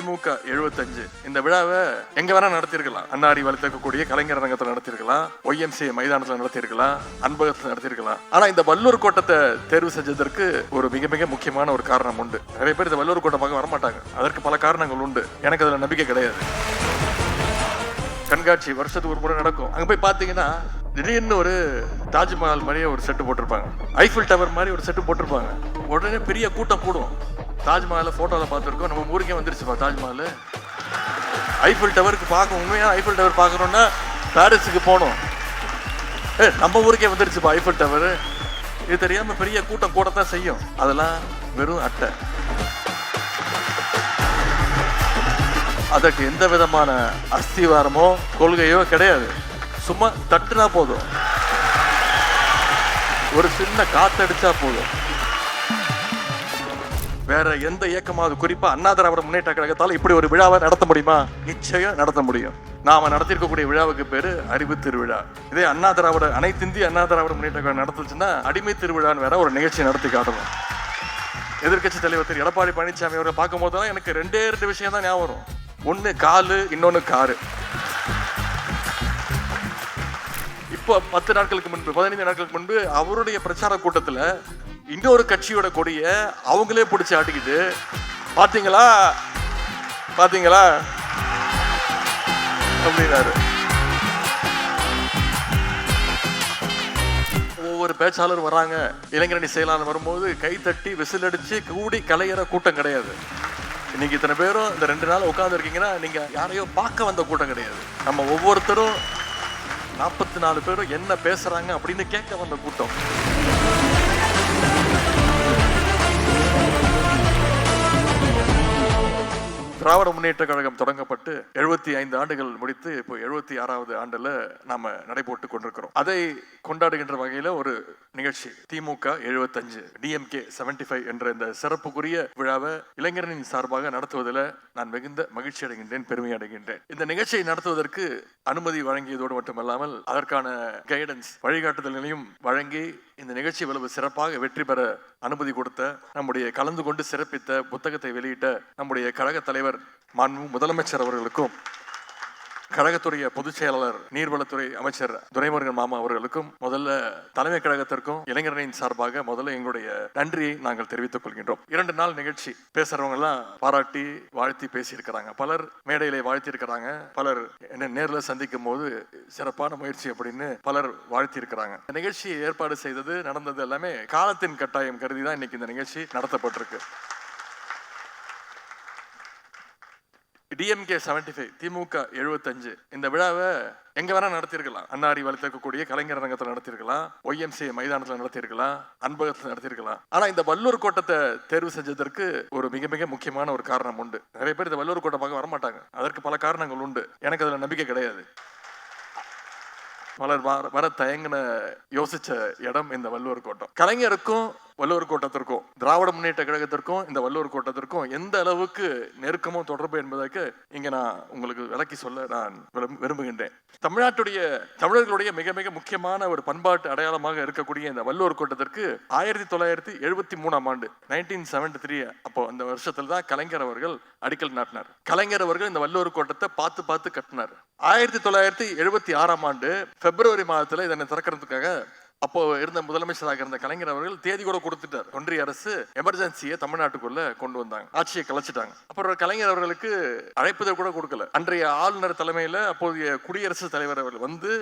திமுக 75 இந்த விழாவை எங்க வேணா நடத்திருக்கலாம். அன்னாரி வளர்த்திருக்கக்கூடிய கலைஞர் அரங்கத்தில் நடத்திருக்கலாம், YMCA மைதானத்தில் நடத்திருக்கலாம், அன்பகத்தில் நடத்திருக்கலாம். ஆனா இந்த வல்லூர் கோட்டத்தை தேர்வு செஞ்சதற்கு ஒரு மிக மிக முக்கியமான ஒரு காரணம் உண்டு. நிறைய பேர் இந்த வல்லூர் கோட்டை பார்க்க வரமாட்டாங்க. அதற்கு பல காரணங்கள் உண்டு. எனக்கு அதுல நம்பிக்கை கிடையாது. கண்காட்சி வருஷத்துக்கு ஒரு முறை நடக்கும். அங்க போய் பாத்தீங்கன்னா திடீர்னு ஒரு தாஜ்மஹால் மாதிரியே ஒரு செட்டு போட்டிருப்பாங்க, ஐஃபில் டவர் மாதிரி ஒரு செட்டு போட்டிருப்பாங்க. உடனே பெரிய கூட்டம் கூடும். தாஜ்மஹாலை போட்டோவில் பார்த்துருக்கோம், நம்ம ஊருக்கே வந்துருச்சுப்பா தாஜ்மஹால். ஐஃபில் டவருக்கு பார்க்க உண்மையாக ஐஃபில் டவர் பார்க்கணுன்னா பாரிஸுக்கு போகணும். நம்ம ஊருக்கே வந்துருச்சுப்பா ஐஃபில் டவர். இது தெரியாமல் பெரிய கூட்டம் கூடத்தான் செய்யும். அதெல்லாம் வெறும் அட்டை. அதற்கு எந்த விதமான அஸ்திவாரமோ கொள்கையோ கிடையாது. சும்மா தட்டுனா போதும், ஒரு சின்ன காத்தடிச்சா போதும். வேற எந்த இயக்கமாவது, குறிப்பா அண்ணா திராவிட முன்னேற்ற கழகத்தால் இப்படி ஒரு விழாவை நடத்த முடியுமா? நிச்சயம் நடத்த முடியும். நாம நடத்திருக்கக்கூடிய விழாவுக்கு பேரு அறிவு திருவிழா. இதே அண்ணா திராவிட அனைத்து இந்திய அண்ணா திராவிட முன்னேற்ற கழகம் நடத்துச்சுன்னா அடிமை திருவிழான்னு வேற ஒரு நிகழ்ச்சி நடத்தி காட்டணும். எதிர்கட்சி தலைவர் திரு எடப்பாடி பழனிசாமி அவரை பார்க்கும் போதுதான் எனக்கு ரெண்டே விஷயம் தான் ஞாபகம் வரும். ஒன்னு காலு, இன்னொன்னு காரு. இப்போ 10 நாட்களுக்கு முன்பு 15 நாட்களுக்கு முன்பு அவருடைய பிரச்சார கூட்டத்தில் இன்னொரு கட்சியோட கொடிய அவங்களே பிடிச்சி ஆட்டிக்கிட்டு பாத்தீங்களா பாத்தீங்களா அப்படின்னாரு. ஒவ்வொரு பேச்சாளர் வராங்க, இளைஞரணி செயலாளர் வரும்போது கை தட்டி விசில் அடிச்சு கூடி கலையிற கூட்டம் கிடையாது. இன்னைக்கு இத்தனை பேரும் இந்த 2 நாள் உட்கார்ந்து இருக்கீங்கன்னா நீங்க யாரையோ பார்க்க வந்த கூட்டம் கிடையாது. நம்ம ஒவ்வொருத்தரும் 44 பேரும் என்ன பேசுறாங்க அப்படின்னு கேட்க வந்த கூட்டம். திராவிட முன்னேற்ற கழகம் தொடங்கப்பட்டு 75 ஆண்டுகள் முடித்து இப்போ 76வது ஆண்டுல நாம நடைபோட்டு கொண்டிருக்கிறோம். அதை கொண்டாடுகின்ற வகையில ஒரு நிகழ்ச்சி திமுக 75 DMK 75 என்ற இந்த சிறப்புக்குரிய விழாவை இளைஞரின் சார்பாக நடத்துவதில் நான் மிகுந்த மகிழ்ச்சி அடைகின்றேன், பெருமை அடைகின்றேன். இந்த நிகழ்ச்சியை நடத்துவதற்கு அனுமதி வழங்கியதோடு மட்டுமல்லாமல் அதற்கான கைடன்ஸ் வழிகாட்டுதல்களையும் வழங்கி இந்த நிகழ்ச்சி இவ்வளவு சிறப்பாக வெற்றி பெற அனுமதி கொடுத்த, நம்முடைய கலந்து கொண்டு சிறப்பித்த, புத்தகத்தை வெளியிட்ட நம்முடைய கழக தலைவர் மாண்பு முதலமைச்சர் அவர்களுக்கும், கழகத்துடைய பொதுச் செயலாளர் நீர்வளத்துறை அமைச்சர் துரைமுருகன் மாமா அவர்களுக்கும், முதல்ல தலைமை கழகத்திற்கும் இளைஞரின் சார்பாக முதல்ல எங்களுடைய நன்றியை நாங்கள் தெரிவித்துக் கொள்கின்றோம். 2 நாள் நிகழ்ச்சி பேசுறவங்க எல்லாம் பாராட்டி வாழ்த்தி பேசியிருக்கிறாங்க. பலர் மேடையிலே வாழ்த்தி இருக்கிறாங்க. பலர் என்ன நேரில் சந்திக்கும் போது சிறப்பான முயற்சி அப்படின்னு பலர் வாழ்த்தி இருக்கிறாங்க. இந்த நிகழ்ச்சியை ஏற்பாடு செய்தது, நடந்தது எல்லாமே காலத்தின் கட்டாயம் கருதி தான் இன்னைக்கு இந்த நிகழ்ச்சி நடத்தப்பட்டிருக்கு. DMK 75 திமுக 75 இந்த விழாவை எங்க வேணா நடத்திருக்கலாம். அன்னாரி வளர்த்திருக்கக்கூடிய கலைஞர் அரங்கத்தில் நடத்திருக்கலாம், YMCA மைதானத்தில் நடத்திருக்கலாம், அன்பகத்தில் நடத்திருக்கலாம். ஆனா இந்த வல்லூர் கோட்டத்தை தேர்வு செஞ்சதற்கு ஒரு மிக மிக முக்கியமான ஒரு காரணம் உண்டு. நிறைய பேர் இந்த வல்லூர் கோட்டை பார்க்க வரமாட்டாங்க. அதற்கு பல காரணங்கள் உண்டு. எனக்கு அதுல நம்பிக்கை கிடையாது. பலர் வர தயங்கின யோசிச்ச இடம் இந்த வல்லூர் கோட்டம். கலைஞருக்கும் வல்லூர் கோட்டத்திற்கும், திராவிட முன்னேற்ற கழகத்திற்கும் இந்த வல்லூர் கோட்டத்திற்கும் எந்த அளவுக்கு நெருக்கமோ தொடர்பு என்பதற்கு இங்க நான் உங்களுக்கு விளக்கி சொல்ல நான் விரும்புகின்றேன். தமிழர்களுடைய மிக மிக முக்கியமான ஒரு பண்பாட்டு அடையாளமாக இருக்கக்கூடிய இந்த வல்லூர் கோட்டத்திற்கு 1973ஆம் ஆண்டு 1973 அப்போ அந்த வருஷத்துல தான் கலைஞர் அவர்கள் அடிக்கல் நாட்டினார். கலைஞர் அவர்கள் இந்த வல்லூர் கோட்டத்தை பார்த்து கட்டினார். 1976ஆம் ஆண்டு பிப்ரவரி மாதத்துல இதனை திறக்கிறதுக்காக அப்போ இருந்த முதலமைச்சராக இருந்த கலைஞர் அவர்கள் தேதி கூட கொடுத்துட்டார். ஒன்றிய அரசு எமர்ஜென்சியை தமிழ்நாட்டுக்குள்ள கொண்டு வந்தாங்க, ஆட்சியை கலைச்சிட்டாங்க. அப்புறம் கலைஞர் அவர்களுக்கு அழைப்பதை கூட கொடுக்கல. அன்றைய ஆளுநர் தலைமையில அப்போதைய குடியரசுத் தலைவர் அவர்கள் வந்து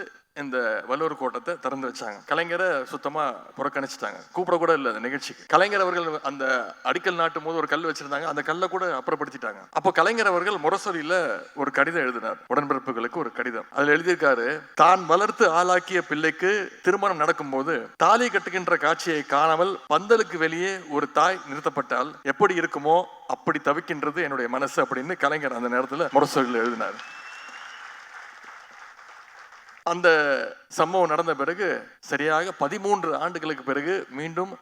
இந்த வல்லூர் கோட்டத்தை திறந்து வச்சாங்க. கலைஞரை சுத்தமா புறக்கணிச்சிட்டாங்க, கூப்பிட கூட இல்லை அந்த நிகழ்ச்சிக்கு. கலைஞர் அவர்கள் அந்த அடிக்கல் நாட்டும் போது ஒரு கல் வச்சிருந்தாங்க, அந்த கல்லை கூட அப்புறப்படுத்திட்டாங்க. அப்போ கலைஞர் அவர்கள் முரசொலியில ஒரு கடிதம் எழுதினார், உடன்பிறப்புகளுக்கு ஒரு கடிதம். அதில் எழுதியிருக்காரு, தான் வளர்த்து ஆளாக்கிய பிள்ளைக்கு திருமணம் நடக்கும் போது தாலி கட்டுகின்ற காட்சியை காணாமல் பந்தலுக்கு வெளியே ஒரு தாய் நிறுத்தப்பட்டால் எப்படி இருக்குமோ அப்படி தவிக்கின்றது என்னுடைய மனசு அப்படின்னு கலைஞர் அந்த நேரத்தில் முரசொலியில் எழுதினார். அந்த சம்பவம் நடந்த பிறகு சரியாக 13 ஆண்டுகளுக்கு பிறகு மீண்டும்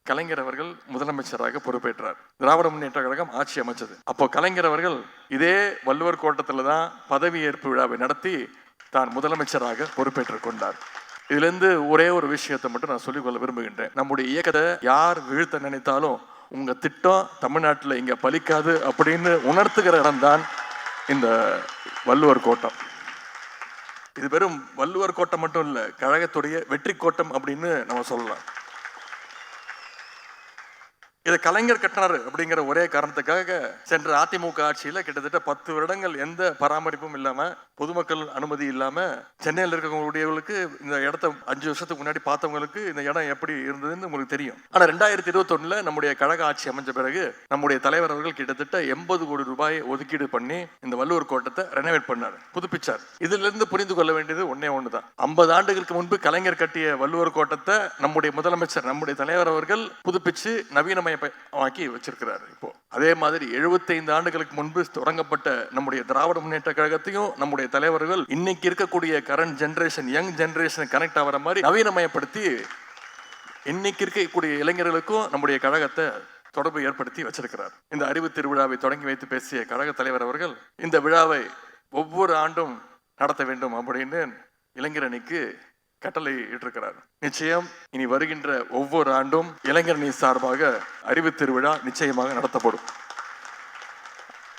கலைஞர் அவர்கள் முதலமைச்சராக பொறுப்பேற்றார். திராவிட முன்னேற்ற கழகம் ஆட்சி அமைச்சது. அப்போ கலைஞர் அவர்கள் இதே வள்ளுவர் கோட்டத்துல தான் பதவியேற்பு விழாவை நடத்தி தான் முதலமைச்சராக பொறுப்பேற்றுக் கொண்டார். இதுல இருந்து ஒரே ஒரு விஷயத்தை மட்டும் நான் சொல்லிக்கொள்ள விரும்புகின்றேன். நம்முடைய இயக்கத்தை யார் வீழ்த்த நினைத்தாலும் உங்க திட்டம் தமிழ்நாட்டில் இங்க பலிக்காது அப்படின்னு உணர்த்துகிற இடம்தான் இந்த வள்ளுவர் கோட்டம். இது வெறும் வள்ளுவர் கோட்டம் மட்டும் இல்ல, கழகத்துடைய வெற்றி கோட்டம் அப்படின்னு நம்ம சொல்லலாம். இதை கலைஞர் கட்டினார் அப்படிங்கிற ஒரே காரணத்துக்காக சென்ற அதிமுக ஆட்சியில கிட்டத்தட்ட 10 வருடங்கள் எந்த பராமரிப்பும் இல்லாம, பொதுமக்கள் அனுமதி இல்லாம, சென்னையில் இருக்கக்கூடியவர்களுக்கு இந்த இடத்த 5 வருஷத்துக்கு முன்னாடி பார்த்தவங்களுக்கு இந்த இடம் எப்படி இருந்ததுன்னு உங்களுக்கு தெரியும். ஆனா 2021 நம்முடைய கழக ஆட்சி அமைஞ்ச பிறகு நம்முடைய தலைவர் அவர்கள் கிட்டத்தட்ட 80 கோடி ரூபாய் ஒதுக்கீடு பண்ணி இந்த வள்ளுவர் கோட்டத்தை ரெனோவேட் பண்ணார், புதுப்பிச்சார். இதுல இருந்து புரிந்து கொள்ள வேண்டியது ஒன்னே ஒண்ணுதான். 50 ஆண்டுகளுக்கு முன்பு கலைஞர் கட்டிய வள்ளுவர் கோட்டத்தை நம்முடைய முதலமைச்சர், நம்முடைய தலைவர் அவர்கள் புதுப்பிச்சு நவீனமய ஆக்கி வச்சிருக்கிறாரு. இப்போ அதே மாதிரி 75 ஆண்டுகளுக்கு முன்பு தொடங்கப்பட்ட நம்முடைய திராவிட முன்னேற்ற கழகத்தையும் நம்முடைய தலைவர்கள் இன்னைக்கு இருக்கக்கூடிய current generation, young generation connect ஆகிற மாதிரி நவீனமயப்படுத்தி இன்னைக்கு இருக்கக்கூடிய இளைஞர்களுக்கும் நம்முடைய கழகத்தை தொடர்பு ஏற்படுத்தி வச்சிருக்கிறார். இந்த அறிவு திருவிழாவை தொடங்கி வைத்து பேசிய கழக தலைவர் அவர்கள் இந்த விழாவை ஒவ்வொரு ஆண்டும் நடத்த வேண்டும் அப்படின்னு இளைஞரணிக்கு கட்டளை இட்டிருக்கிறார். நிச்சயம் இனி வருகின்ற ஒவ்வொரு ஆண்டும் இளைஞரணி சார்பாக அறிவு திருவிழா நிச்சயமாக நடத்தப்படும்.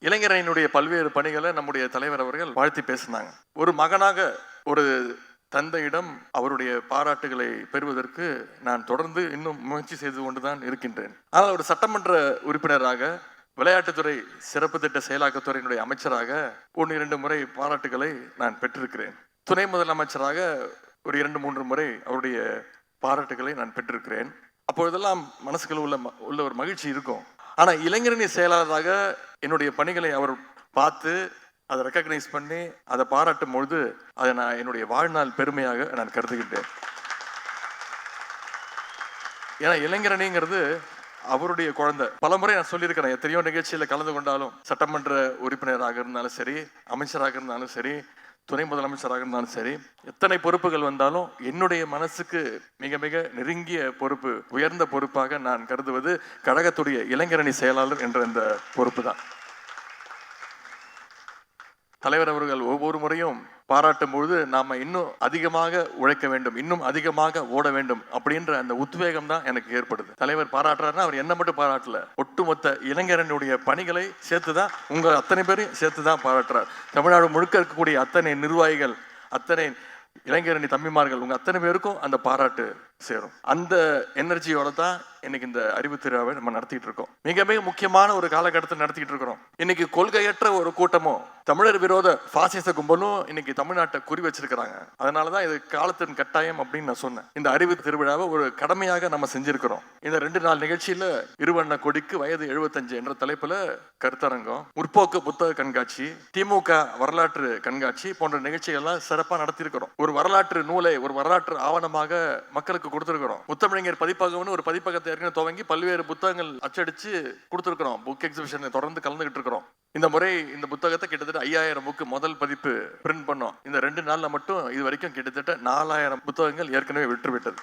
இளைஞரணியினுடைய பல்வேறு பணிகளை நம்முடைய தலைவர் அவர்கள் வாழ்த்தி பேசினாங்க. ஒரு மகனாக ஒரு தந்தையிடம் அவருடைய பாராட்டுகளை பெறுவதற்கு நான் தொடர்ந்து இன்னும் முயற்சி செய்து கொண்டுதான் இருக்கின்றேன். ஆனால் ஒரு சட்டமன்ற உறுப்பினராக, விளையாட்டுத்துறை சிறப்பு திட்ட செயலாக்கத்துறையினுடைய அமைச்சராக 1-2 முறை பாராட்டுகளை நான் பெற்றிருக்கிறேன். துணை முதலமைச்சராக ஒரு 2-3 முறை அவருடைய பாராட்டுகளை நான் பெற்றிருக்கிறேன். அப்பொழுதெல்லாம் மனசுக்குள்ள உள்ள ஒரு மகிழ்ச்சி இருக்கும். ஆனா இளைஞரணி செயலாளராக என்னுடைய பணிகளை அவர் பார்த்து அதை ரெக்கக்னைஸ் பண்ணி அதை பாராட்டும் பொழுது அதை நான் என்னுடைய வாழ்நாள் பெருமையாக நான் கருதுகின்றேன். ஏன்னா இளைஞரணிங்கிறது அவருடைய குழந்தை. பலமுறை நான் சொல்லியிருக்கிறேன், எத்தனையோ நிகழ்ச்சியில கலந்து கொண்டாலும், சட்டமன்ற உறுப்பினராக இருந்தாலும் சரி, அமைச்சராக இருந்தாலும் சரி, துணை முதலமைச்சராக இருந்தாலும் சரி, எத்தனை பொறுப்புகள் வந்தாலும் என்னுடைய மனசுக்கு மிக மிக நெருங்கிய பொறுப்பு, உயர்ந்த பொறுப்பாக நான் கருதுவது கழகத்துடைய இளைஞரணி செயலாளர் என்ற இந்த பொறுப்பு தான். தலைவர் அவர்கள் ஒவ்வொரு முறையும் பாராட்டும் பொழுது நாம இன்னும் அதிகமாக உழைக்க வேண்டும், இன்னும் அதிகமாக ஓட வேண்டும் அப்படின்ற அந்த உத்வேகம் தான் எனக்கு ஏற்படுது. தலைவர் பாராட்டுறாருன்னா அவர் என்ன மட்டும் பாராட்டல, ஒட்டுமொத்த இளைஞரனுடைய பணிகளை சேர்த்துதான், உங்க அத்தனை பேரையும் சேர்த்துதான் பாராட்டுறார். தமிழ்நாடு முழுக்க இருக்கக்கூடிய அத்தனை நிர்வாகிகள், அத்தனை இளைஞரணி தம்பிமார்கள், உங்க அத்தனை பேருக்கும் அந்த பாராட்டு சேரும். அந்த எனர்ஜியோட தான் இன்னைக்கு இந்த அறிவு திருவிழாவை நம்ம நடத்திட்டு இருக்கோம். மிக மிக முக்கியமான ஒரு காலகட்டத்தில் நடத்திட்டு இருக்கிறோம். இன்னைக்கு கொள்கையற்ற ஒரு கூட்டமும் தமிழர் விரோத பாசிச கும்பலும் இன்னைக்கு தமிழ்நாட்டை குறி வச்சிருக்கிறாங்க. அதனாலதான் இது காலத்தின் கட்டாயம் அப்படின்னு நான் சொன்னேன். இந்த அறிவு திருவிழாவை ஒரு கடமையாக நம்ம செஞ்சிருக்கிறோம். இந்த 2 நாள் நிகழ்ச்சியில இருவண்ண கொடிக்கு வயது 75 என்ற தலைப்புல கருத்தரங்கம், முற்போக்கு புத்தக கண்காட்சி, திமுக வரலாற்று கண்காட்சி போன்ற நிகழ்ச்சிகள்லாம் சிறப்பா நடத்தியிருக்கிறோம். ஒரு வரலாற்று நூலை, ஒரு வரலாற்று ஆவணமாக மக்களுக்கு கொடுத்திருக்கிறோம். முத்தமிழர் பதிப்பகம்னு ஒரு பதிப்பகத்தை ஏற்கனவே துவங்கி பல்வேறு புத்தகங்கள் அச்சடிச்சு கொடுத்திருக்கிறோம். புக் எக்ஸிபிஷன் தொடர்ந்து கலந்துகிட்டு இருக்கிறோம். இந்த முறை இந்த புத்தகத்தை கிட்டத்தட்ட 5000 புக்கு முதல் பதிப்பு பிரிண்ட் பண்ணோம். இந்த 2 நாள்ல மட்டும் இது வரைக்கும் கிட்டத்தட்ட 4000 புத்தகங்கள் ஏற்கனவே விற்றுவிட்டது.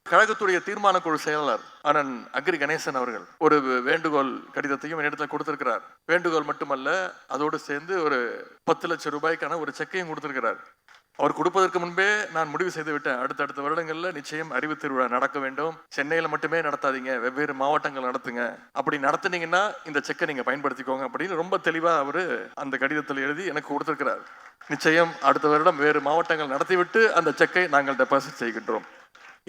கழகத்துடைய தீர்மான குழு செயலாளர் அண்ணன் அக்ரி கணேசன் அவர்கள் ஒரு வேண்டுகோள் கடிதத்தையும் என்னிடத்துல கொடுத்திருக்கிறார். வேண்டுகோள் மட்டுமல்ல, அதோடு சேர்ந்து ஒரு 10 லட்சம் ரூபாய்க்கான ஒரு செக்கையும் கொடுத்திருக்கிறார். அவர் கொடுப்பதற்கு முன்பே நான் முடிவு செய்து விட்டேன், அடுத்தடுத்த வருடங்கள்ல நிச்சயம் அறிவு திருவிழா நடக்க வேண்டும். சென்னையில மட்டுமே நடத்தாதீங்க, வெவ்வேறு மாவட்டங்கள் நடத்துங்க. அப்படி நடத்துனீங்கன்னா இந்த செக்கை நீங்க பயன்படுத்திக்கோங்க அப்படின்னு ரொம்ப தெளிவா அவரு அந்த கடிதத்தில் எழுதி எனக்கு கொடுத்திருக்கிறார். நிச்சயம் அடுத்த வருடம் வேறு மாவட்டங்கள் நடத்திவிட்டு அந்த செக்கை நாங்கள் டெபாசிட் செய்கின்றோம்.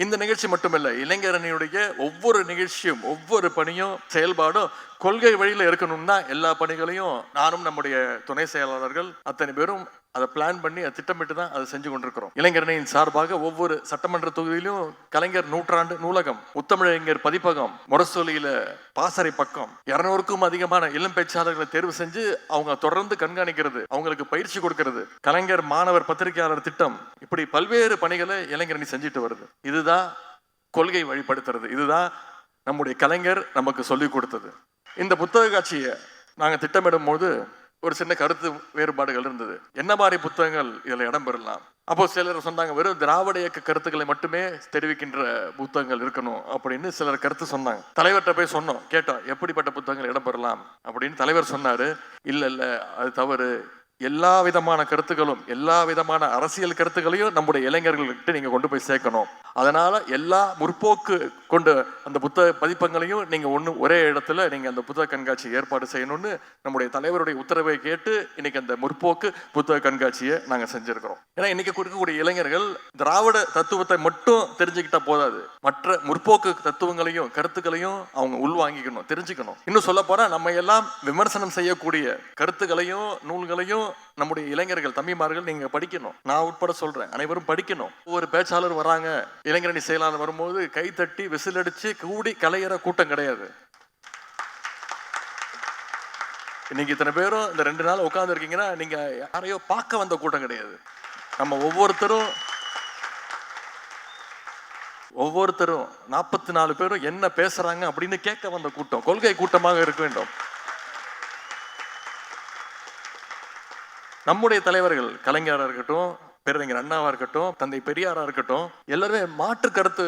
இந்த நிகழ்ச்சி மட்டுமல்ல, இளைஞரணியுடைய ஒவ்வொரு நிகழ்ச்சியும், ஒவ்வொரு பணியும், செயல்பாடும் கொள்கை வழியில இருக்கணும்னா எல்லா பணிகளையும் நானும் நம்முடைய துணை செயலாளர்கள் அத்தனை பேரும் அதை பிளான் பண்ணி அதை திட்டமிட்டு தான் அதை செஞ்சு கொண்டிருக்கிறோம். இளைஞரணியின் சார்பாக ஒவ்வொரு சட்டமன்ற தொகுதியிலும் கலைஞர் நூற்றாண்டு நூலகம், முத்தமிழறிஞர் பதிப்பகம், முரசொலியில பாசறை பக்கம், 200க்கும் அதிகமான இளம் பேச்சாளர்களை தேர்வு செஞ்சு அவங்க தொடர்ந்து கண்காணிக்கிறது, அவங்களுக்கு பயிற்சி கொடுக்கிறது, கலைஞர் மாணவர் பத்திரிகையாளர் திட்டம், இப்படி பல்வேறு பணிகளை இளைஞரணி செஞ்சுட்டு வருது. இதுதான் கொள்கை வழிபடுத்துறது, இதுதான் நம்முடைய கலைஞர் நமக்கு சொல்லிக் கொடுத்தது. இந்த புத்தக காட்சியை நாங்க திட்டமிடும் போது ஒரு சின்ன கருத்து வேறுபாடுகள் இருந்தது. என்ன மாதிரி புத்தகங்கள் இதுல இடம்பெறலாம்? அப்போ சிலர் சொன்னாங்க, வெறும் திராவிட இயக்க கருத்துக்களை மட்டுமே தெரிவிக்கின்ற புத்தகங்கள் இருக்கணும் அப்படின்னு சிலர் கருத்து சொன்னாங்க. தலைவர்கிட்ட போய் சொன்னோம், கேட்டோம் எப்படிப்பட்ட புத்தகங்கள் இடம்பெறலாம் அப்படின்னு. தலைவர் சொன்னாரு, இல்ல இல்ல அது தவறு, எல்லா விதமான கருத்துக்களும், எல்லா விதமான அரசியல் கருத்துக்களையும் நம்முடைய இளைஞர்கள்கிட்ட நீங்க கொண்டு போய் சேர்க்கணும். அதனால எல்லா முற்போக்கு கொண்டு அந்த புத்தக பதிப்பங்களையும் நீங்க ஒரே இடத்துல நீங்க அந்த புத்தக கண்காட்சி ஏற்பாடு செய்யணும்னு நம்முடைய தலைவருடைய உத்தரவை கேட்டு இன்னைக்கு அந்த முற்போக்கு புத்தக கண்காட்சியை நாங்க செஞ்சிருக்கிறோம். ஏன்னா இன்னைக்கு இருக்கக்கூடிய இளைஞர்கள் திராவிட தத்துவத்தை மட்டும் தெரிஞ்சுக்கிட்டா போதாது, மற்ற முற்போக்கு தத்துவங்களையும் கருத்துக்களையும் அவங்க உள்வாங்கிக்கணும், தெரிஞ்சுக்கணும். இன்னும் சொல்ல போனா நம்ம எல்லாம் விமர்சனம் செய்யக்கூடிய கருத்துக்களையும் நூல்களையும் நம்முடைய இளைஞர்கள் தம்பிமார்கள் நீங்க படிக்கணும். நான் உட்பட சொல்றேன், அனைவரும் படிக்கணும். ஒவ்வொரு பேச்சாளர் வராங்க, இளைஞரணி செயலாளர் வரும்போது கை தட்டி விசில் அடிச்சு கூடி கலையிற கூட்டம் கிடையாது. இன்னைக்கு இத்தனை பேரும் இந்த 2 நாள் உட்கார்ந்து இருக்கீங்கன்னா நீங்க யாரையோ பார்க்க வந்த கூட்டம் கிடையாது. நம்ம ஒவ்வொருத்தரும் 44 பேரும் என்ன பேசுறாங்க அப்படின்னு கேட்க வந்த கூட்டம், கொள்கை கூட்டமாக இருக்க வேண்டும். நம்முடைய தலைவர்கள் கலைஞராக இருக்கட்டும், பேரறிஞர் அண்ணாவா இருக்கட்டும், தந்தை பெரியாரா இருக்கட்டும், எல்லாருமே மாற்று கருத்து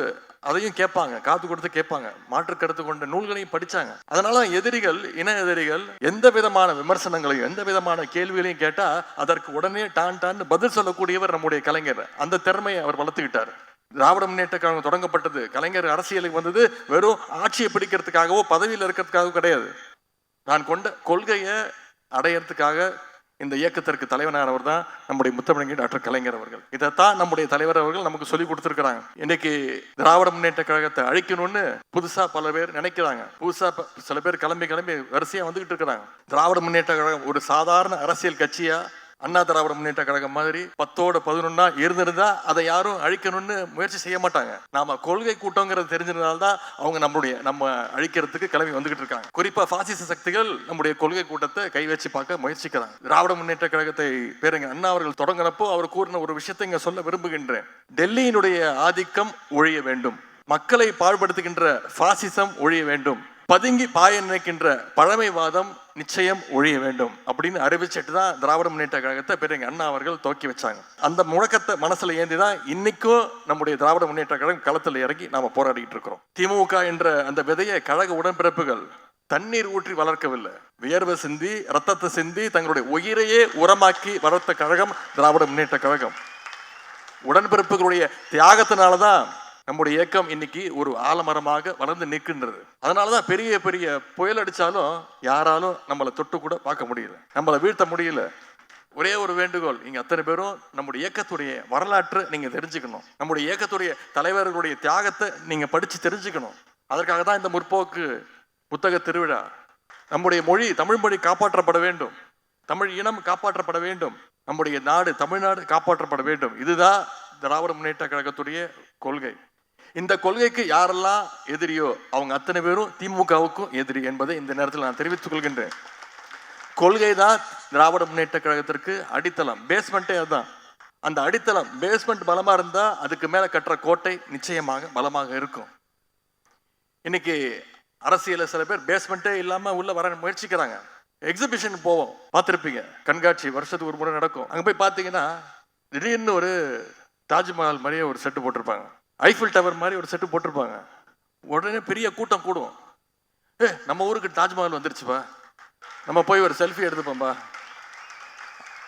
அதையும் கேட்பாங்க, காது கொடுத்து கேட்பாங்க, மாற்று கருத்து கொண்ட நூல்களையும் படிச்சாங்க. அதனால எதிரிகள், இன எதிரிகள் எந்த விதமான விமர்சனங்களையும் எந்த விதமான கேள்விகளையும் கேட்டா அதற்கு உடனே டான் பதில் சொல்லக்கூடியவர் நம்முடைய கலைஞர். அந்த திறமையை அவர் வளர்த்துக்கிட்டார். திராவிட முன்னேற்ற கழகம் தொடங்கப்பட்டது, கலைஞர் அரசியலுக்கு வந்தது வெறும் ஆட்சியை பிடிக்கிறதுக்காகவோ பதவியில் இருக்கிறதுக்காகவோ கிடையாது. நான் கொண்ட கொள்கையை அடையறதுக்காக இந்த இயக்கத்திற்கு தலைவனானவர் தான் நம்முடைய முத்தமிழர் டாக்டர் கலைஞர் அவர்கள். இதைத்தான் நம்முடைய தலைவர் அவர்கள் நமக்கு சொல்லி கொடுத்திருக்கிறாங்க. இன்னைக்கு திராவிட முன்னேற்ற கழகத்தை அழிக்கணும்னு புதுசா பல பேர் நினைக்கிறாங்க. புதுசா சில பேர் கிளம்பி வரிசையா வந்துகிட்டு இருக்கிறாங்க. திராவிட முன்னேற்ற கழகம் ஒரு சாதாரண அரசியல் கட்சியா அண்ணா திராவிட முன்னேற்ற கழகம் மாதிரி 10ஓட 11 இருந்திருந்தா அதை யாரும் அழிக்கணும்னு முயற்சி செய்ய மாட்டாங்க. நாம கொள்கை கூட்டங்கிறது தெரிஞ்சிருந்தால்தான் அவங்க நம்ம அழிக்கிறதுக்கு கிளம்பி வந்துகிட்டு இருக்காங்க. குறிப்பா பாசிச சக்திகள் நம்முடைய கொள்கை கூட்டத்தை கை வச்சு பார்க்க முயற்சிக்கிறாங்க. திராவிட முன்னேற்ற கழகத்தை பேரறிஞர் அண்ணா அவர்கள் தொடங்கினப்போ அவர் கூறின ஒரு விஷயத்தை இங்க சொல்ல விரும்புகின்றேன். டெல்லியினுடைய ஆதிக்கம் ஒழிய வேண்டும், மக்களை பாழ்படுத்துகின்ற பாசிசம் ஒழிய வேண்டும், பதுங்கி பாய நினைக்கின்ற பழமைவாதம் நிச்சயம் ஒழிய வேண்டும் அப்படின்னு அறிவிச்சிட்டு தான் திராவிட முன்னேற்ற கழகத்தை பேரறிஞர் அண்ணா அவர்கள் துவக்கி வச்சாங்க. அந்த முழக்கத்தை மனசுல ஏந்திதான் இன்னைக்கும் நம்முடைய திராவிட முன்னேற்ற கழகம் களத்தில் இறங்கி நாம போராடிட்டு இருக்கிறோம். திமுக என்ற அந்த விதையை கழக உடன்பிறப்புகள் தண்ணீர் ஊற்றி வளர்க்கவில்லை, வியர்வை சிந்தி ரத்தத்தை சிந்தி தங்களுடைய உயிரையே உரமாக்கி வளர்த்த கழகம் திராவிட முன்னேற்ற கழகம். உடன்பிறப்புகளுடைய தியாகத்தினாலதான் நம்முடைய இயக்கம் இன்னைக்கு ஒரு ஆலமரமாக வளர்ந்து நிற்கின்றது. அதனாலதான் பெரிய பெரிய புயல் அடிச்சாலும் யாராலும் நம்மளை தொட்டு கூட பார்க்க முடியல, நம்மளை வீழ்த்த முடியல. ஒரே ஒரு வேண்டுகோள், நீங்க அத்தனை பேரும் நம்முடைய இயக்கத்துடைய வரலாற்றை நீங்க தெரிஞ்சுக்கணும், நம்முடைய இயக்கத்துடைய தலைவர்களுடைய தியாகத்தை நீங்க படிச்சு தெரிஞ்சுக்கணும். அதற்காக தான் இந்த முற்போக்கு புத்தக திருவிழா. நம்முடைய மொழி, தமிழ் மொழி காப்பாற்றப்பட வேண்டும், தமிழ் இனம் காப்பாற்றப்பட வேண்டும், நம்முடைய நாடு தமிழ்நாடு காப்பாற்றப்பட வேண்டும். இதுதான் திராவிட முன்னேற்ற கழகத்துடைய கொள்கை. இந்த கொள்கைக்கு யாரெல்லாம் எதிரியோ அவங்க அத்தனை பேரும் திமுகவுக்கும் எதிரி என்பதை இந்த நேரத்தில் நான் தெரிவித்துக் கொள்கின்றேன். கொள்கை தான் திராவிட முன்னேற்ற கழகத்திற்கு அடித்தளம், பேஸ்மெண்ட்டே அதுதான். அந்த அடித்தளம் பேஸ்மெண்ட் பலமா இருந்தா அதுக்கு மேல கட்டுற கோட்டை நிச்சயமாக பலமாக இருக்கும். இன்னைக்கு அரசியல சில பேர் பேஸ்மெண்ட்டே இல்லாம உள்ள வர முயற்சிக்கிறாங்க. எக்ஸிபிஷன் போவோம், பார்த்துருப்பீங்க, கண்காட்சி வருஷத்துக்கு ஒரு முறை நடக்கும். அங்க போய் பார்த்தீங்கன்னா திடீர்னு ஒரு தாஜ்மஹால் மாதிரியே ஒரு செட்டு போட்டிருப்பாங்க, ஐஃபில் டவர் மாதிரி ஒரு செட்டு போட்டிருப்பாங்க. உடனே பெரிய கூட்டம் கூடும், நம்ம ஊருக்கு தாஜ்மஹால் வந்துருச்சுப்பா, நம்ம போய் ஒரு செல்ஃபி எடுத்துப்போம்பா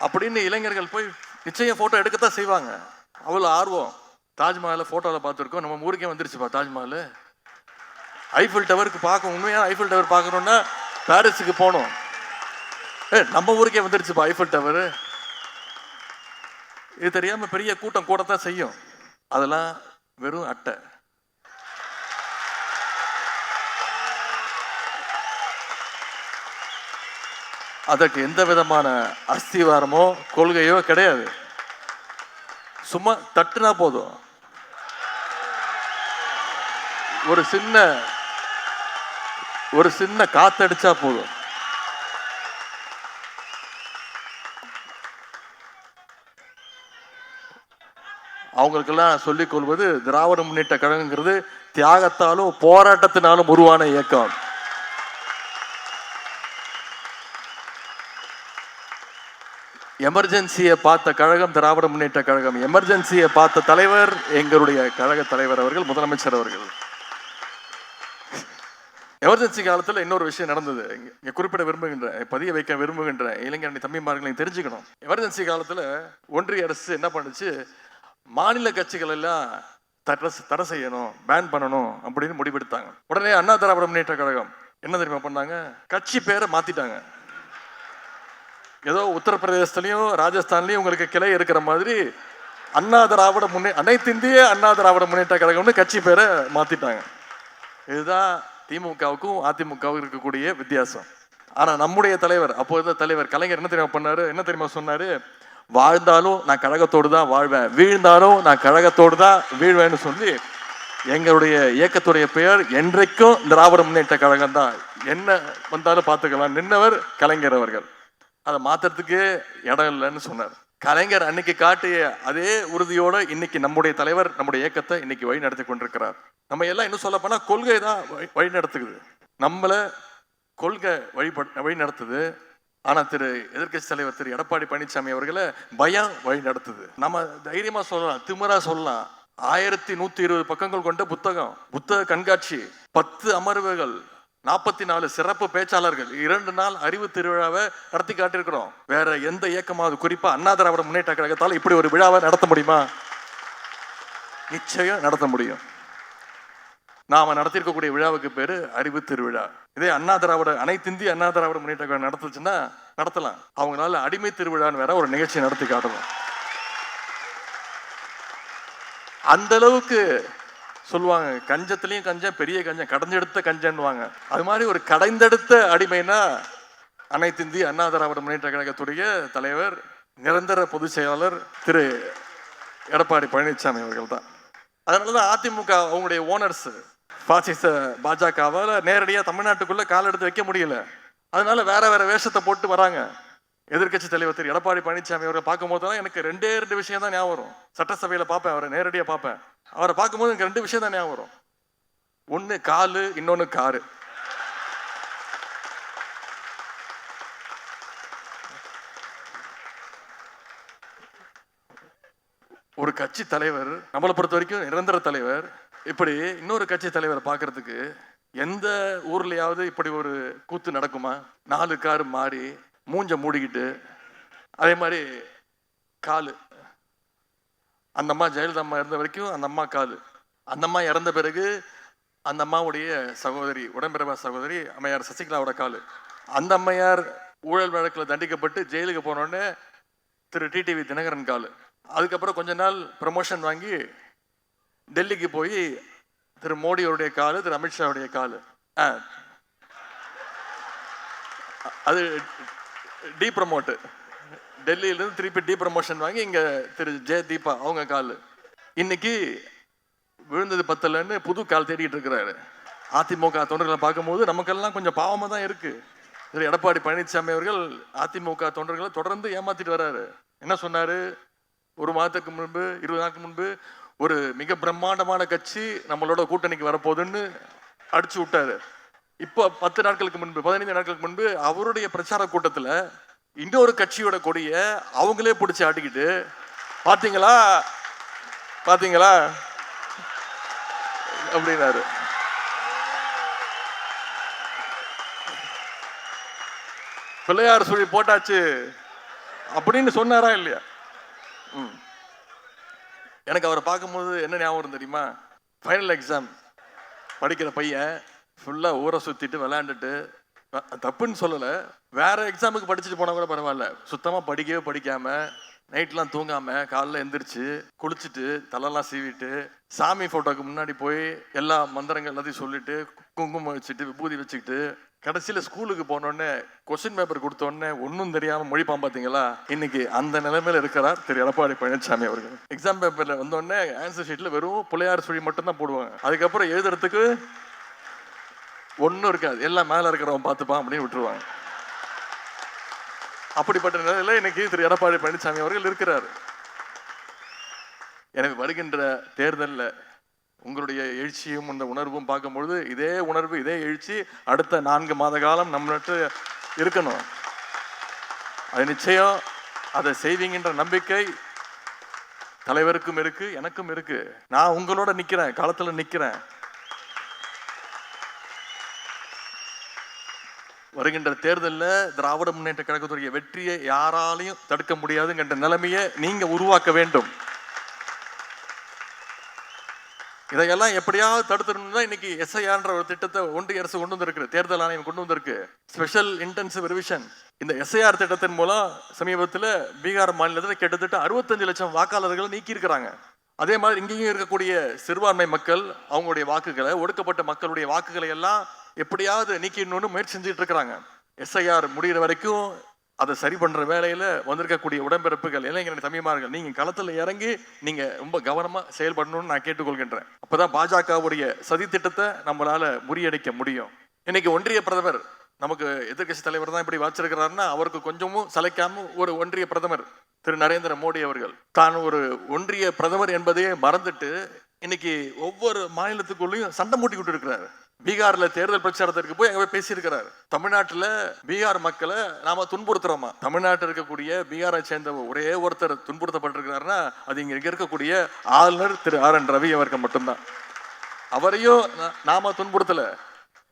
அப்படின்னு இளைஞர்கள் போய் நிச்சயம் போட்டோ எடுக்கத்தான் செய்வாங்க. அவ்வளோ ஆர்வம். தாஜ்மஹாலை போட்டோவில் பார்த்துருக்கோம், நம்ம ஊருக்கே வந்துருச்சுப்பா தாஜ்மஹால். ஐஃபில் டவருக்கு பார்க்கணும், உண்மையான ஐஃபில் டவர் பார்க்கணுன்னா பாரிஸுக்கு போகணும், நம்ம ஊருக்கே வந்துருச்சுப்பா ஐஃபில் டவர். இது தெரியாம பெரிய கூட்டம் கூடத்தான் செய்யும். அதெல்லாம் வெறும் அட்டை. அதற்கு எந்த விதமான அஸ்திவாரமோ கொள்கையோ கிடையாது. சும்மா தட்டுனா போதும், ஒரு சின்ன காத்தடிச்சா போதும். அவங்களுக்கெல்லாம் சொல்லிக் கொள்வது, திராவிட முன்னேற்ற கழகங்கிறது தியாகத்தாலும் போராட்டத்தினாலும் உருவான இயக்கம். எமர்ஜென்சியை பார்த்த கழகம் திராவிட முன்னேற்ற கழகம். எமர்ஜென்சியை பார்த்த தலைவர் எங்களுடைய கழக தலைவர் அவர்கள், முதலமைச்சர் அவர்கள். எமர்ஜென்சி காலத்தில் இன்னொரு விஷயம் நடந்தது, இங்கே குறிப்பிட விரும்புகின்றேன், பதிய வைக்க விரும்புகின்றேன் இளைஞரணி தம்பிமார்களையும் தெரிஞ்சுக்கணும். எமர்ஜென்சி காலத்தில் ஒன்றிய அரசு என்ன பண்ணுச்சு, மாநில கட்சிகள் எல்லாம் தடை செய்யணும், பேன் பண்ணணும் அப்படின்னு முடிவெடுத்தாங்க. உடனே அண்ணா திராவிட முன்னேற்ற கழகம் என்ன தெரியுமா பண்ணாங்க, கட்சி பேரை மாத்திட்டாங்க. ஏதோ உத்தரப்பிரதேசத்துலையும் ராஜஸ்தான்லையும் உங்களுக்கு கிளை இருக்கிற மாதிரி அண்ணா திராவிட அனைத்து இந்திய அண்ணா திராவிட முன்னேற்ற கழகம்னு கட்சி பேரை மாத்திட்டாங்க. இதுதான் திமுகவுக்கும் அதிமுகவுக்கும் இருக்கக்கூடிய வித்தியாசம். ஆனா நம்முடைய தலைவர், அப்போது தலைவர் கலைஞர் என்ன தெரியுமா பண்ணாரு, என்ன தெரியுமா சொன்னாரு, வாழ்ந்தாலும் நான் கழகத்தோடு தான் வாழ்வேன், வீழ்ந்தாலும் நான் கழகத்தோடு தான் வீழ்வேன்னு சொல்லி எங்களுடைய இயக்கத்துடைய பெயர் என்றைக்கும் திராவிட முன்னேற்ற கழகம் தான், என்ன வந்தாலும் பார்த்துக்கலாம் நின்னவர் கலைஞர் அவர்கள். அதை மாத்துறதுக்கு இடம் இல்லைன்னு சொன்னார். கலைஞர் அன்னைக்கு காட்டிய அதே உறுதியோட இன்னைக்கு நம்முடைய தலைவர் நம்முடைய இயக்கத்தை இன்னைக்கு வழி நடத்தி கொண்டிருக்கிறார். நம்ம எல்லாம் இன்னும் சொல்ல போனா கொள்கை தான் வழி நடத்துக்குது, நம்மள கொள்கை வழி நடத்துது. ஆனா எதிர்கட்சி தலைவர் திரு எடப்பாடி பழனிசாமி அவர்களை பயம் வழி நடத்துது. நம்ம தைரியமா சொல்லலாம், திமிரா சொல்லலாம். 1120 பக்கங்கள் கொண்ட புத்தக கண்காட்சி, 10 அமர்வுகள், 44 சிறப்பு பேச்சாளர்கள், 2 நாள் அறிவு திருவிழாவை நடத்தி காட்டியிருக்கிறோம். வேற எந்த இயக்கமாவது, குறிப்பா அண்ணா திராவிட முன்னேற்ற கழகத்தால் இப்படி ஒரு விழாவை நடத்த முடியுமா? நிச்சயம் நடத்த முடியும். நாம நடத்திருக்கக்கூடிய விழாவுக்கு பேரு அறிவு திருவிழா. இதே அனைத்து இந்திய அண்ணா திராவிட முன்னேற்ற கழகம் நடத்துச்சுன்னா நடத்தலாம். அவங்களால அடிமை திருவிழான்னு வேற ஒரு நிகழ்ச்சி நடத்தி காட்டலாம். அந்த அளவுக்கு சொல்லுவாங்க, கஞ்சத்திலையும் கஞ்சம், பெரிய கஞ்சம், கடைஞ்செடுத்த கஞ்சன்னுவாங்க. அது மாதிரி ஒரு கடைந்தெடுத்த அடிமைனா அனைத்து இந்திய அண்ணா திராவிட முன்னேற்ற கழகத்துடைய தலைவர், நிரந்தர பொதுச் செயலாளர் திரு எடப்பாடி பழனிசாமி அவர்கள் தான். அதனாலதான் அதிமுக அவங்களுடைய ஓனர்ஸ் பாசிச பாஜகவால் நேரடியாக தமிழ்நாட்டுக்குள்ள கால் எடுத்து வைக்க முடியல. அதனால வேற வேற வேஷத்தை போட்டு வராங்க. எதிர்கட்சி தலைவர் திரு எடப்பாடி பழனிசாமி அவரை பார்க்கும் போதுதான் எனக்கு 2 விஷயம் தான் ஞாபகம் வரும். சட்டசபையில பார்ப்பேன், அவரை நேரடியாக பார்ப்பேன். அவரை பார்க்கும்போது எனக்கு 2 விஷயம் தான் ஞாபகம் வரும். ஒன்னு காலு, இன்னொன்னு காரு. ஒரு கட்சி தலைவர், நம்மளை பொறுத்த வரைக்கும் நிரந்தர தலைவர், இப்படி இன்னொரு கட்சி தலைவரை பார்க்கறதுக்கு எந்த ஊர்லயாவது இப்படி ஒரு கூத்து நடக்குமா? 4 கார் மாறி மூஞ்ச மூடிக்கிட்டு, அதே மாதிரி காலு. அந்த அம்மா ஜெயலலிதா அம்மா இருந்த வரைக்கும் அந்த அம்மா காலு. அந்த அம்மா இறந்த பிறகு அந்த அம்மாவுடைய சகோதரி, உடன்பிறவா சகோதரி அம்மையார் சசிகலாவோட காலு. அந்த அம்மையார் ஊழல் வழக்கில் தண்டிக்கப்பட்டு ஜெயிலுக்கு போனோடனே திரு டிடிவி தினகரன் காலு. அதுக்கப்புறம் கொஞ்ச நாள் ப்ரமோஷன் வாங்கி டெல்லிக்கு போய் திரு மோடியோடைய காலு, திரு அமித்ஷாவுடைய காலு. அது டி ப்ரமோட்டு. டெல்லியிலிருந்து திருப்பி டி ப்ரமோஷன் வாங்கி இங்க திரு ஜெயதீபா அவங்க காலு. இன்னைக்கு விழுந்தது பத்தலன்னு புது கால் தேடிட்டு இருக்கிறாரு. அதிமுக தொண்டர்களை பார்க்கும்போது நமக்கெல்லாம் கொஞ்சம் பாவமா தான் இருக்கு. திரு எடப்பாடி பழனிசாமி அவர்கள் அதிமுக தொண்டர்களை தொடர்ந்து ஏமாத்திட்டு வர்றாரு. என்ன சொன்னாரு, 1 மாதத்துக்கு முன்பு, 20 நாட்களுக்கு முன்பு, ஒரு மிக பிரம்மாண்டமான கட்சி நம்மளோட கூட்டணிக்கு வரப்போகுதுன்னு அடிச்சு விட்டாரு. இப்போ 10 நாட்களுக்கு முன்பு, 15 நாட்களுக்கு முன்பு அவருடைய பிரச்சார கூட்டத்துல இன்னொரு கட்சியோட கொடிய அவங்களே பிடிச்சி ஆட்டிக்கிட்டு, பாத்தீங்களா பாத்தீங்களா அப்படின்னாரு. பிள்ளையார் சுழி போட்டாச்சு அப்படின்னு சொன்னாரா இல்லையா? எனக்கு அவரை பார்க்கும்போது என்ன ஞாபகம் தெரியுமா, ஃபைனல் எக்ஸாம் படிக்கிற பையன் ஃபுல்லா ஊரை சுத்திட்டு விளையாண்டுட்டு, தப்புன்னு சொல்லலை, வேற எக்ஸாமுக்கு படிச்சுட்டு போனா கூட பரவாயில்ல, சுத்தமா படிக்கவே படிக்காம நைட்லாம் தூங்காம காலைல எந்திரிச்சு குளிச்சுட்டு தலைலாம் சீவிட்டு சாமி போட்டோக்கு முன்னாடி போய் எல்லா மந்திரங்கள் எல்லாத்தையும் சொல்லிட்டு குங்குமம் வச்சுட்டு விபூதி வச்சுக்கிட்டு கடைசியில ஸ்கூலுக்கு போனோடனே கொஸ்டின் பேப்பர் கொடுத்தோடனே ஒன்னும் தெரியாம மொழிப்பான். பாத்தீங்களா, இன்னைக்கு அந்த நிலைமையில இருக்கிறார் திரு எடப்பாடி பழனிசாமி அவர்கள். எக்ஸாம் பேப்பர்ல வந்தோடனே ஆன்சர் ஷீட்ல வெறும் பிள்ளையார் சுழி மட்டும் தான் போடுவாங்க. அதுக்கப்புறம் எழுதுறதுக்கு ஒன்னும் இருக்காது, எல்லாம் மேல இருக்கிறவன் பார்த்துப்பான் அப்படின்னு விட்டுருவாங்க. அப்படிப்பட்ட நிலையில இன்னைக்கு திரு எடப்பாடி பழனிசாமி அவர்கள் இருக்கிறார். எனக்கு வருகின்ற தேர்தலில் உங்களுடைய எழுச்சியும் இந்த உணர்வும் பார்க்கும்பொழுது இதே உணர்வு, இதே எழுச்சி அடுத்த 4 மாத காலம் நம்மளுக்கு இருக்கணும். அது நிச்சயம் அதை செய்வீங்கன்ற நம்பிக்கை தலைவருக்கும் இருக்கு, எனக்கும் இருக்கு. நான் உங்களோட நிக்கிறேன், களத்துல நிக்கிறேன். வருகின்ற தேர்தலில் திராவிட முன்னேற்ற கழகத்துடைய வெற்றியை யாராலையும் தடுக்க முடியாதுங்கிற நிலைமையை நீங்க உருவாக்க வேண்டும். இதையெல்லாம் எப்படியாவது தடுத்துடணும் தான் இன்னைக்கு எஸ்ஐஆர்ன்ற ஒரு திட்டத்தை ஒன்றிய அரசு கொண்டு வந்திருக்கு, தேர்தல் ஆணையம் கொண்டு வந்திருக்கு, ஸ்பெஷல் இன்டென்சிவ் ரிவிஷன். இந்த எஸ்ஐஆர் திட்டத்தின் மூலம் சமீபத்தில் பீகார் மாநிலத்தில் கிட்டத்தட்ட 65 லட்சம் வாக்காளர்கள் நீக்கி இருக்கிறாங்க. அதே மாதிரி இங்கேயும் இருக்கக்கூடிய சிறுபான்மை மக்கள் அவங்களுடைய வாக்குகளை, ஒடுக்கப்பட்ட மக்களுடைய வாக்குகளை எல்லாம் எப்படியாவது நீக்கிடணும்னு முயற்சி செஞ்சுட்டு இருக்கிறாங்க. எஸ்ஐஆர் முடிகிற வரைக்கும் அதை சரி பண்ற வேலையில வந்திருக்கக்கூடிய உடன்பிறப்புகள், இளைஞர்கள், தம்பிமார்கள், நீங்க களத்துல இறங்கி நீங்க ரொம்ப கவனமா செயல்படணும்னு நான் கேட்டுக்கொள்கின்றேன். அப்பதான் பாஜகவுடைய சதி திட்டத்தை நம்மளால முறியடிக்க முடியும். இன்னைக்கு ஒன்றிய பிரதமர் நமக்கு எதிர்கட்சி தலைவர் தான் இப்படி வச்சிருக்கிறாருன்னா அவருக்கு கொஞ்சமும் சளைக்காம ஒரு ஒன்றிய பிரதமர் திரு நரேந்திர மோடி அவர்கள் தான் ஒரு ஒன்றிய பிரதமர் என்பதையே மறந்துட்டு இன்னைக்கு ஒவ்வொரு மாநிலத்துக்குள்ளேயும் சண்டை மூட்டிக்கிட்டு இருக்கிறாரு. பீகார்ல தேர்தல் பிரச்சாரத்திற்கு போய் அங்க பேசியிருக்கிறார். தமிழ்நாட்டுல பீகார் மக்களை நாம துன்புறுத்துறோமா? தமிழ்நாட்டில் இருக்கக்கூடிய பீகாரை சேர்ந்த ஒரே ஒருத்தர் துன்புறுத்தப்பட்டிருக்கிறாருன்னா அது இங்க இருக்கக்கூடிய ஆளுநர் திரு RN ரவி அவர்கள் மட்டும்தான். அவரையும் நாம துன்புறுத்தல.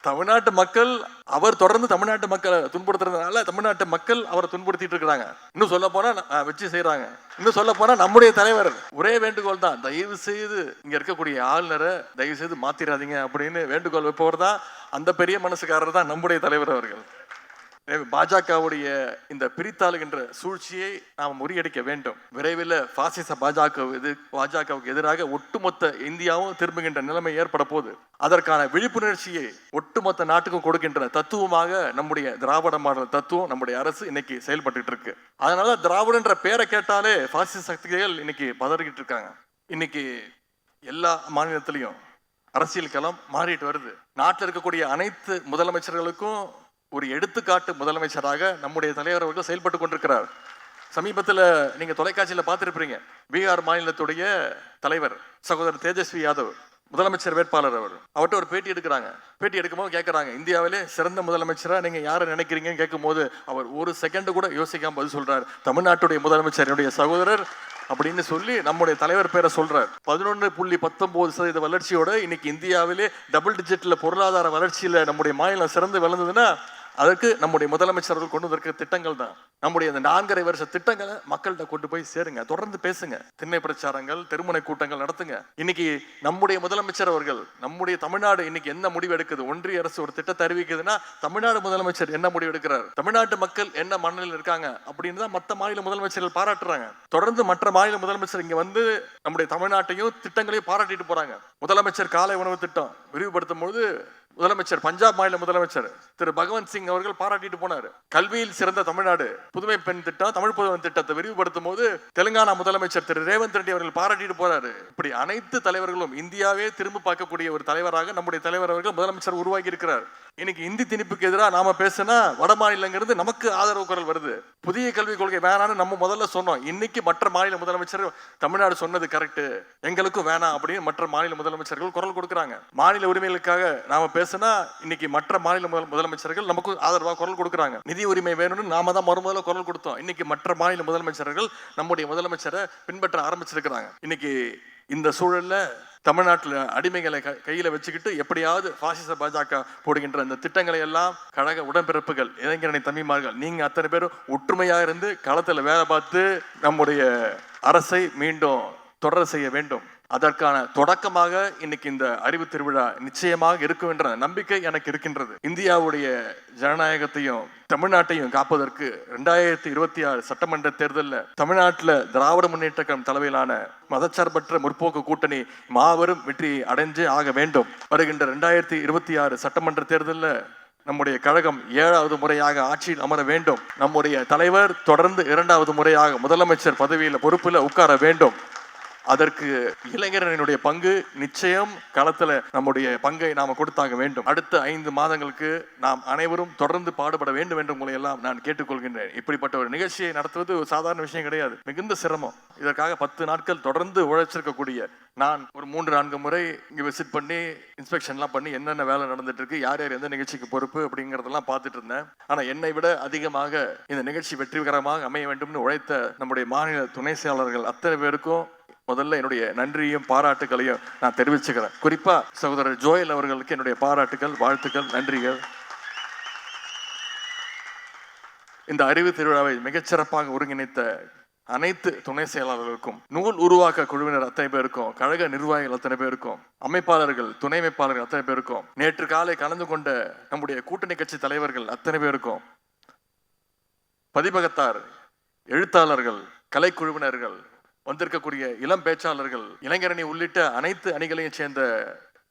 தமிழ்நாட்டு மக்கள் அவர் தொடர்ந்து தமிழ்நாட்டு மக்களை துன்புறுத்துறதுனால தமிழ்நாட்டு மக்கள் அவரை துன்புறுத்திட்டு இருக்கிறாங்க. இன்னும் சொல்ல போனா வச்சு செய்யறாங்க. இன்னும் சொல்ல போனா நம்முடைய தலைவர் ஒரே வேண்டுகோள் தான், தயவு செய்து இங்க இருக்கக்கூடிய ஆளுநரை தயவு செய்து மாத்திராதீங்க அப்படின்னு வேண்டுகோள் வைப்பவர் தான், அந்த பெரிய மனசுக்காரர் தான் நம்முடைய தலைவர் அவர்கள். பாஜகவுடைய இந்த பிரித்தாளுகின்ற சூழ்ச்சியை நாம் முறியடிக்க வேண்டும். விரைவில் பாசிச பாஜகவுக்கு எதிராக ஒட்டுமொத்த இந்தியாவும் திரும்புகின்ற நிலைமை ஏற்பட போது அதற்கான விழிப்புணர்ச்சியை ஒட்டுமொத்த நாட்டுக்கும் கொடுக்கின்ற தத்துவமாக நம்முடைய திராவிட மாடல் தத்துவம் நம்முடைய அரசு இன்னைக்கு செயல்பட்டு இருக்கு. அதனால திராவிடன்ற பேரை கேட்டாலே பாசிச சக்திகள் இன்னைக்கு பதறிக்கிட்டு இருக்காங்க. இன்னைக்கு எல்லா மாநிலத்திலையும் அரசியல் களம் மாறிட்டு வருது. நாட்டில் இருக்கக்கூடிய அனைத்து முதலமைச்சர்களுக்கும் ஒரு எடுத்துக்காட்டு முதலமைச்சராக நம்முடைய தலைவர் அவர்கள் செயல்பட்டு கொண்டிருக்கிறார். சமீபத்தில் நீங்க தொலைக்காட்சியில் பார்த்திருப்பீங்க, பீகார் மாநிலத்துடைய தலைவர் சகோதரர் தேஜஸ்வி யாதவ் முதலமைச்சர் வேட்பாளர் அவர்கிட்ட ஒரு பேட்டி எடுக்கிறாங்க. பேட்டி எடுக்கும்போது கேட்கறாங்க, இந்தியாவிலே சிறந்த முதலமைச்சரா நீங்க யாரை நினைக்கிறீங்கன்னு கேட்கும் போது அவர் ஒரு செகண்ட் கூட யோசிக்காம பதில் சொல்றாரு, தமிழ்நாட்டுடைய முதலமைச்சர் என்னுடைய சகோதரர் அப்படின்னு சொல்லி நம்முடைய தலைவர் பேரை சொல்றார். 11.19% வளர்ச்சியோட இன்னைக்கு இந்தியாவிலே டபுள் டிஜிட்ல பொருளாதார வளர்ச்சியில நம்முடைய மாநிலம் சிறந்து விளங்குதுன்னா அதற்கு நம்முடைய முதலமைச்சர்கள் கொண்டு வந்திருக்க திட்டங்கள் தான். நம்முடைய அந்த 4.5 வருஷ திட்டங்களை மக்கள்கிட்ட கொண்டு போய் சேருங்க, தொடர்ந்து பேசுங்க, திண்ணை பிரச்சாரங்கள், தெருமுனை கூட்டங்கள் நடத்துங்க. இன்னைக்கு நம்முடைய முதலமைச்சர் அவர்கள், நம்முடைய தமிழ்நாடு இன்னைக்கு என்ன முடிவு எடுக்குது, ஒன்றிய அரசு ஒரு திட்டத்தை அறிவிக்குதுன்னா தமிழ்நாடு முதலமைச்சர் என்ன முடிவு எடுக்கிறார், தமிழ்நாட்டு மக்கள் என்ன மனநிலையில் இருக்காங்க அப்படின்னு தான் மற்ற மாநில முதலமைச்சர்கள் பாராட்டுறாங்க. தொடர்ந்து மற்ற மாநில முதலமைச்சர் இங்க வந்து நம்முடைய தமிழ்நாட்டையும் திட்டங்களையும் பாராட்டிட்டு போறாங்க. முதலமைச்சர் காலை உணவு திட்டம் விரிவுபடுத்தும் போது முதலமைச்சர் பஞ்சாப் மாநில முதலமைச்சர் திரு பகவந்த் சிங் அவர்கள் பாராட்டிட்டு போனார். கல்வியில் சிறந்த தமிழ்நாடு, புதுமை பெண் திட்டம், தமிழ் புதுமை திட்டத்தை விரிவுபடுத்தும் போது தெலுங்கானா முதலமைச்சர் திரு ரேவந்த் ரெட்டி அவர்கள் பாராட்டிட்டு போறாரு. இப்படி அனைத்து தலைவர்களும் இந்தியாவே திரும்ப பார்க்கக்கூடிய ஒரு தலைவராக நம்முடைய தலைவர் அவர்கள் முதலமைச்சர் உருவாக்கி இருக்கிறார். இன்னைக்கு இந்தி திணிப்புக்கு எதிராக நாம பேசினா வட மாநிலங்கிறது நமக்கு ஆதரவு குரல் வருது. புதிய கல்விக் கொள்கை வேணான்னு நம்ம முதல்ல சொன்னோம். இன்னைக்கு மற்ற மாநில முதலமைச்சர் தமிழ்நாடு சொன்னது கரெக்ட், எங்களுக்கும் வேணாம் அப்படின்னு மற்ற மாநில முதலமைச்சர்கள் குரல் கொடுக்குறாங்க. மாநில உரிமைகளுக்காக நாம பேசினா இன்னைக்கு மற்ற மாநில முதலமைச்சர்கள் நமக்கு ஆதரவாக குரல் கொடுக்குறாங்க. நிதி உரிமை வேணும்னு நாம தான் மறுமுதல்ல குரல் கொடுத்தோம். இன்னைக்கு மற்ற மாநில முதலமைச்சர்கள் நம்முடைய முதலமைச்சரை பின்பற்ற ஆரம்பிச்சிருக்கிறாங்க. இன்னைக்கு இந்த சூழல்ல தமிழ்நாட்டில் அடிமைகளை கையில வச்சுக்கிட்டு எப்படியாவது பாசிச பாஜக போடுகின்ற இந்த திட்டங்களை எல்லாம் கழக உடன்பிறப்புகள், இளைஞரணி தம்பிமார்கள், நீங்க அத்தனை பேரும் ஒற்றுமையா இருந்து களத்துல வேலை பார்த்து நம்முடைய அரசை மீண்டும் தொடர செய்ய வேண்டும். அதற்கான தொடக்கமாக இன்னைக்கு இந்த அறிவு திருவிழா நிச்சயமாக இருக்கும் என்ற நம்பிக்கை எனக்கு இருக்கின்றது. இந்தியாவுடைய ஜனநாயகத்தையும் தமிழ்நாட்டையும் காப்பதற்கு 2026 சட்டமன்ற தேர்தலில் தமிழ்நாட்டில் திராவிட முன்னேற்ற கழகம் தலைமையிலான மதச்சார்பற்ற முற்போக்கு கூட்டணி மாபெரும் வெற்றி அடைஞ்சே ஆக வேண்டும். வருகின்ற 2026 சட்டமன்ற தேர்தலில் நம்முடைய கழகம் 7வது முறையாக ஆட்சியில் அமர வேண்டும். நம்முடைய தலைவர் தொடர்ந்து 2வது முறையாக முதலமைச்சர் பதவியில் பொறுப்பில் உட்கார வேண்டும். அதற்கு இளைஞரனுடைய பங்கு நிச்சயம், களத்துல நம்முடைய பங்கை நாம கொடுத்தாக வேண்டும். அடுத்த 5 மாதங்களுக்கு நாம் அனைவரும் தொடர்ந்து பாடுபட வேண்டும் என்று உங்களை எல்லாம் நான் கேட்டுக்கொள்கின்றேன். இப்படிப்பட்ட ஒரு நிகழ்ச்சியை நடத்துவது ஒரு சாதாரண விஷயம் கிடையாது, மிகுந்த சிரமம். இதற்காக 10 நாட்கள் தொடர்ந்து உழைச்சிருக்கக்கூடிய நான் ஒரு 3-4 முறை இங்க விசிட் பண்ணி இன்ஸ்பெக்ஷன்லாம் பண்ணி என்னென்ன வேலை நடந்துட்டு இருக்கு, யார் யார் எந்த நிகழ்ச்சிக்கு பொறுப்பு அப்படிங்கறதெல்லாம் பார்த்துட்டு இருந்தேன். ஆனா என்னை விட அதிகமாக இந்த நிகழ்ச்சி வெற்றிகரமாக அமைய வேண்டும்னு உழைத்த நம்முடைய மாநில துணை செயலாளர்கள் அத்தனை பேருக்கும் முதல்ல என்னுடைய நன்றியும் பாராட்டுகளையும் நான் தெரிவிச்சுக்கிறேன். குறிப்பா சகோதரர் ஜோயல் அவர்களுக்கு என்னுடைய பாராட்டுகள், வாழ்த்துக்கள், நன்றிகள். இந்த அறிவு திருவிழாவை மிகச்சிறப்பாக ஒருங்கிணைத்த அனைத்து துணை செயலாளர்களுக்கும், நூல் உருவாக்க குழுவினர் அத்தனை பேருக்கும், கழக நிர்வாகிகள் அத்தனை பேருக்கும், அமைப்பாளர்கள், துணை அமைப்பாளர்கள் அத்தனை பேருக்கும், நேற்று காலை கலந்து கொண்ட நம்முடைய கூட்டணி கட்சி தலைவர்கள் அத்தனை பேருக்கும், பதிப்பகத்தார், எழுத்தாளர்கள், கலைக்குழுவினர்கள், வந்திருக்கக்கூடிய இளம் பேச்சாளர்கள், இளைஞரணி உள்ளிட்ட அனைத்து அணிகளையும் சேர்ந்த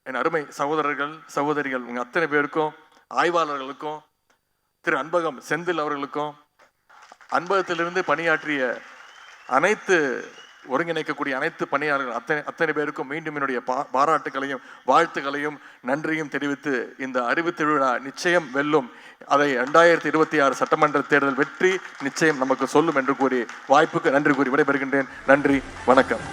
என் அருமை சகோதரர்கள் சகோதரிகள் உங்க அத்தனை பேருக்கும், ஆய்வாளர்களுக்கும், திரு அன்பகம் செந்தில் அவர்களுக்கும், அன்பகத்திலிருந்து பணியாற்றிய அனைத்து ஒருங்கிணைக்கக்கூடிய அனைத்து பணியாளர்கள் அத்தனை பேருக்கும் மீண்டும் என்னுடைய பாராட்டுகளையும் வாழ்த்துக்களையும் நன்றியும் தெரிவித்து, இந்த அறிவு திருவிழா நிச்சயம் வெல்லும், அதை 2026 சட்டமன்ற தேர்தல் வெற்றி நிச்சயம் நமக்கு சொல்லும் என்று கூறி வாய்ப்புக்கு நன்றி கூறி விடைபெறுகின்றேன். நன்றி, வணக்கம்.